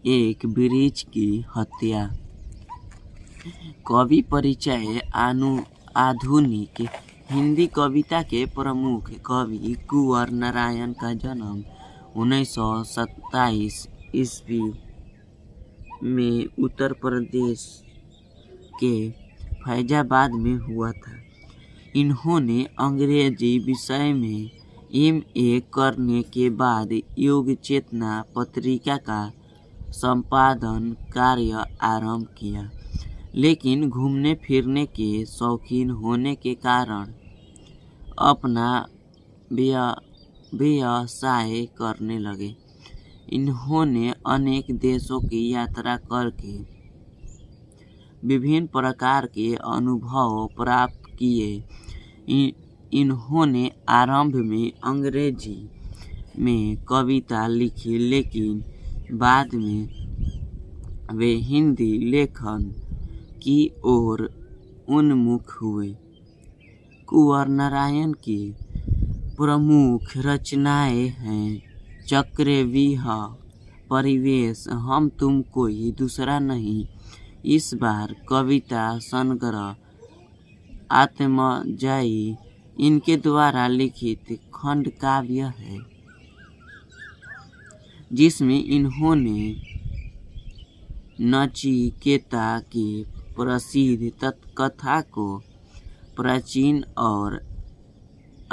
एक वृक्ष की हत्या। कवि परिचय। आधुनिक हिंदी कविता के प्रमुख कवि कुंवर नारायण का जन्म 1927 ईस्वी में उत्तर प्रदेश के फैजाबाद में हुआ था। इन्होंने अंग्रेजी विषय में MA करने के बाद युग चेतना पत्रिका का संपादन कार्य आरंभ किया, लेकिन घूमने फिरने के शौकीन होने के कारण अपना व्यवसाय करने लगे। इन्होंने अनेक देशों की यात्रा करके विभिन्न प्रकार के अनुभव प्राप्त किए। इन्होंने आरंभ में अंग्रेजी में कविता लिखी, लेकिन बाद में वे हिंदी लेखन की ओर उन्मुख हुए। कुंवर नारायण की प्रमुख रचनाएं हैं चक्रव्यूह, परिवेश, हम तुम कोई दूसरा नहीं, इस बार कविता संग्रह, आत्मजयी इनके द्वारा लिखित खंड काव्य है, जिसमें इन्होंने नचिकेता की प्रसिद्ध कथा को प्राचीन और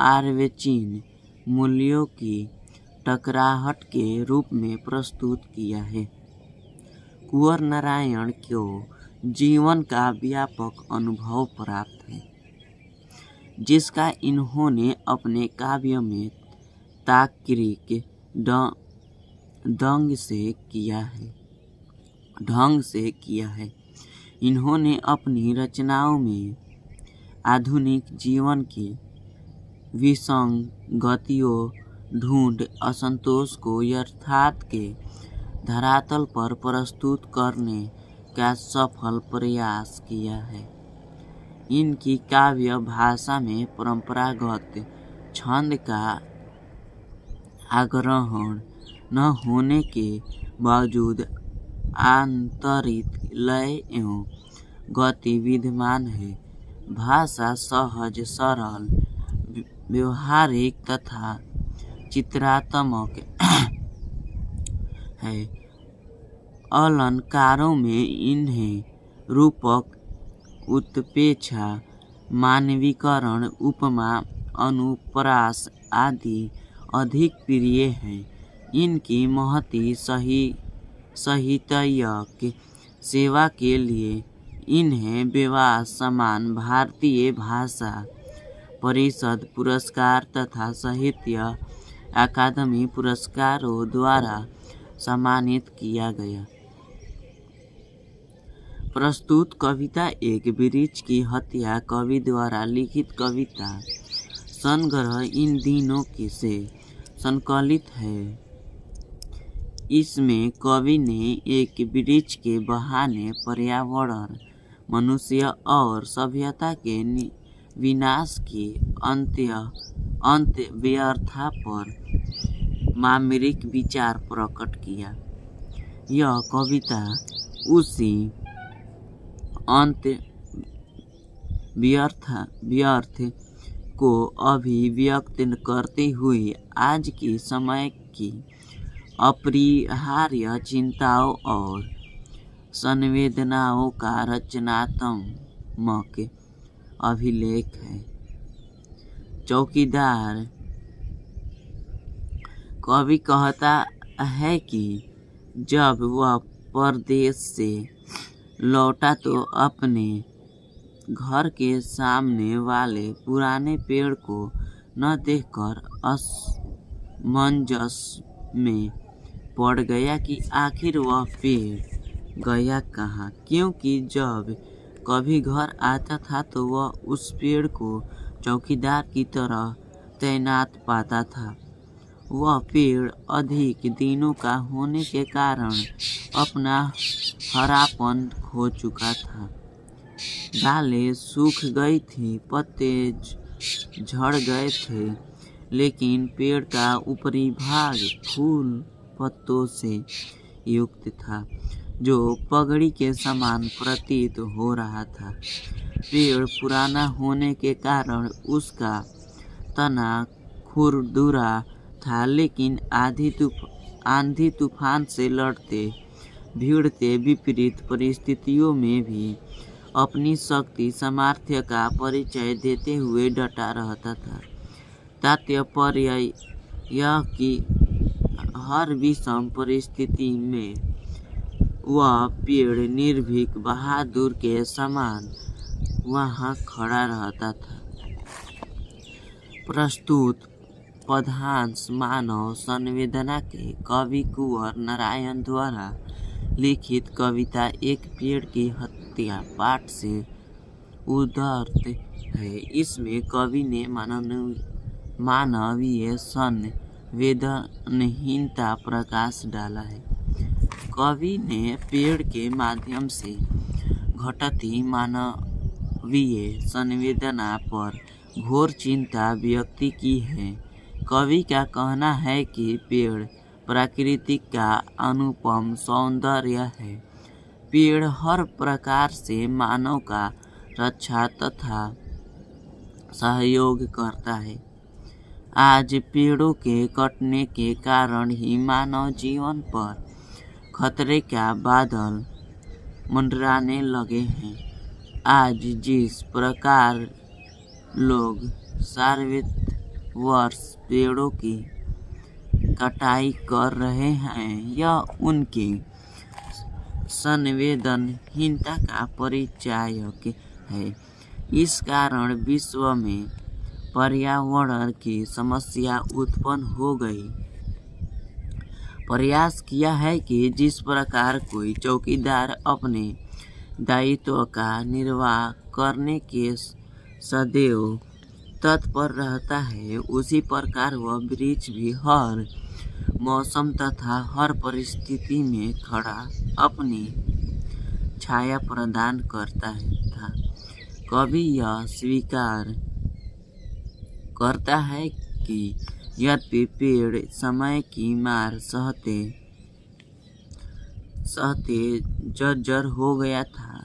अर्वाचीन मूल्यों की टकराहट के रूप में प्रस्तुत किया है। कुंवर नारायण को जीवन का व्यापक अनुभव प्राप्त है, जिसका इन्होंने अपने काव्य में तार्किक ढंग से किया है। इन्होंने अपनी रचनाओं में आधुनिक जीवन की विसंगतियों, ढूंढ असंतोष को यथार्थ के धरातल पर प्रस्तुत करने का सफल प्रयास किया है। इनकी काव्य भाषा में परंपरागत छंद का आग्रहण न होने के बावजूद आंतरिक लय एवं गति विद्यमान है। भाषा सहज, सरल, व्यवहारिक तथा चित्रात्मक है। अलंकारों में इन्हें रूपक, उत्प्रेक्षा, मानवीकरण, उपमा, अनुप्रास आदि अधिक प्रिय हैं। इनकी महती साहित्यिक सेवा के लिए इन्हें विवाह सम्मान, भारतीय भाषा परिषद पुरस्कार तथा साहित्य अकादमी पुरस्कारों द्वारा सम्मानित किया गया। प्रस्तुत कविता एक वृक्ष की हत्या कवि द्वारा लिखित कविता संग्रह इन दिनों से संकलित है। इसमें कवि ने एक वृक्ष के बहाने पर्यावरण, मनुष्य और सभ्यता के विनाश की अंत्यव्यथा पर मार्मिक विचार प्रकट किया। यह कविता उसी अंत्यव्यथा को अभिव्यक्त करते हुए आज के समय की अपरिहार्य चिंताओं और संवेदनाओं का रचनात्मक अभिलेख है। चौकीदार। कवि कहता है कि जब वह परदेश से लौटा तो अपने घर के सामने वाले पुराने पेड़ को न देखकर असमंजस में पड़ गया कि आखिर वह पेड़ गया कहाँ, क्योंकि जब कभी घर आता था तो वह उस पेड़ को चौकीदार की तरह तैनात पाता था। वह पेड़ अधिक दिनों का होने के कारण अपना हरापन खो चुका था। डालें सूख गई थी, पत्ते झड़ गए थे, लेकिन पेड़ का ऊपरी भाग फूल पत्तों से युक्त था, जो पगड़ी के समान प्रतीत हो रहा था। पेड़ पुराना होने के कारण उसका तना खुरदुरा था, लेकिन आंधी तूफान से लड़ते भिड़ते विपरीत परिस्थितियों में भी अपनी शक्ति सामर्थ्य का परिचय देते हुए डटा रहता था। तात्पर्य यह कि हर विषम परिस्थिति में वह पेड़ निर्भीक बहादुर के समान वहाँ खड़ा रहता था। प्रस्तुत पद्यांश मानव संवेदना के कवि कुंवर नारायण द्वारा लिखित कविता एक पेड़ की हत्या पाठ से उद्धृत है। इसमें कवि ने मानवीय संवेदनहीनता प्रकाश डाला है। कवि ने पेड़ के माध्यम से घटती मानवीय संवेदना पर घोर चिंता व्यक्त की है। कवि का कहना है कि पेड़ प्रकृति का अनुपम सौंदर्य है। पेड़ हर प्रकार से मानव का रक्षा तथा सहयोग करता है। आज पेड़ों के कटने के कारण ही मानव जीवन पर खतरे का बादल मंडराने लगे हैं। आज जिस प्रकार लोग सार्वत्रिक वर्ष पेड़ों की कटाई कर रहे हैं, यह उनकी संवेदनहीनता का परिचायक है। इस कारण विश्व में पर्यावरण की समस्या उत्पन्न हो गई। प्रयास किया है कि जिस प्रकार कोई चौकीदार अपने दायित्व का निर्वाह करने के सदैव तत्पर रहता है, उसी प्रकार वह वृक्ष भी हर मौसम तथा हर परिस्थिति में खड़ा अपनी छाया प्रदान करता था। कवि यह स्वीकार करता है कि यद्यपि पेड़ समय की मार सहते जर्जर हो गया था,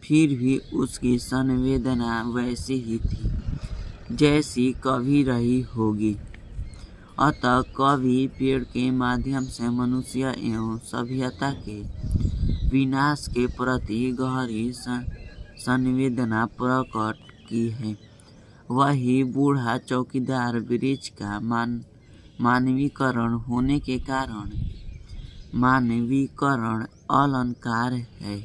फिर भी उसकी संवेदना वैसी ही थी जैसी कभी रही होगी। अतः कवि पेड़ के माध्यम से मनुष्य एवं सभ्यता के विनाश के प्रति गहरी संवेदना प्रकट की है। वही बूढ़ा चौकीदार वृक्ष का मानवीकरण होने के कारण मानवीकरण अलंकार है।